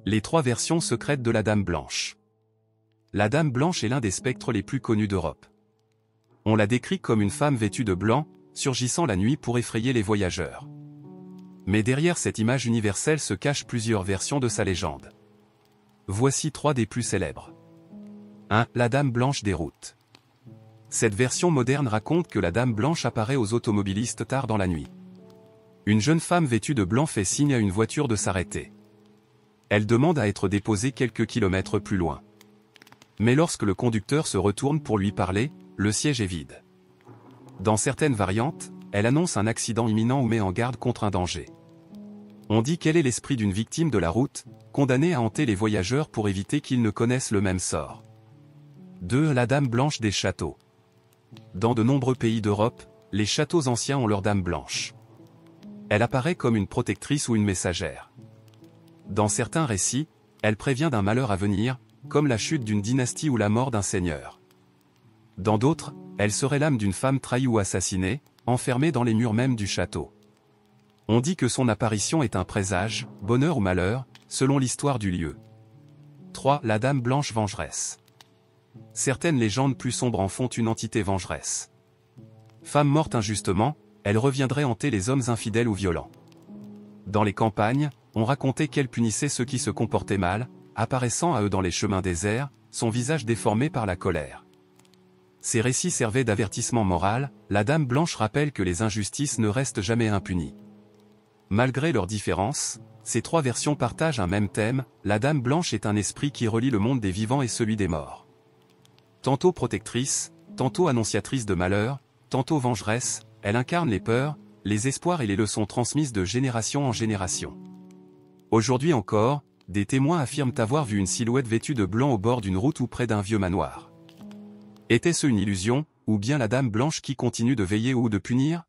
Les trois versions secrètes de la Dame Blanche. La Dame Blanche est l'un des spectres les plus connus d'Europe. On la décrit comme une femme vêtue de blanc, surgissant la nuit pour effrayer les voyageurs. Mais derrière cette image universelle se cachent plusieurs versions de sa légende. Voici trois des plus célèbres. 1. La Dame Blanche des routes. Cette version moderne raconte que la Dame Blanche apparaît aux automobilistes tard dans la nuit. Une jeune femme vêtue de blanc fait signe à une voiture de s'arrêter. Elle demande à être déposée quelques kilomètres plus loin. Mais lorsque le conducteur se retourne pour lui parler, le siège est vide. Dans certaines variantes, elle annonce un accident imminent ou met en garde contre un danger. On dit qu'elle est l'esprit d'une victime de la route, condamnée à hanter les voyageurs pour éviter qu'ils ne connaissent le même sort. 2. La Dame Blanche des châteaux. Dans de nombreux pays d'Europe, les châteaux anciens ont leur Dame Blanche. Elle apparaît comme une protectrice ou une messagère. Dans certains récits, elle prévient d'un malheur à venir, comme la chute d'une dynastie ou la mort d'un seigneur. Dans d'autres, elle serait l'âme d'une femme trahie ou assassinée, enfermée dans les murs mêmes du château. On dit que son apparition est un présage, bonheur ou malheur, selon l'histoire du lieu. 3. La Dame Blanche vengeresse. Certaines légendes plus sombres en font une entité vengeresse. Femme morte injustement, elle reviendrait hanter les hommes infidèles ou violents. Dans les campagnes, on racontait qu'elle punissait ceux qui se comportaient mal, apparaissant à eux dans les chemins déserts, son visage déformé par la colère. Ces récits servaient d'avertissement moral, la Dame Blanche rappelle que les injustices ne restent jamais impunies. Malgré leurs différences, ces trois versions partagent un même thème, la Dame Blanche est un esprit qui relie le monde des vivants et celui des morts. Tantôt protectrice, tantôt annonciatrice de malheur, tantôt vengeresse, elle incarne les peurs, les espoirs et les leçons transmises de génération en génération. Aujourd'hui encore, des témoins affirment avoir vu une silhouette vêtue de blanc au bord d'une route ou près d'un vieux manoir. Était-ce une illusion, ou bien la Dame Blanche qui continue de veiller ou de punir ?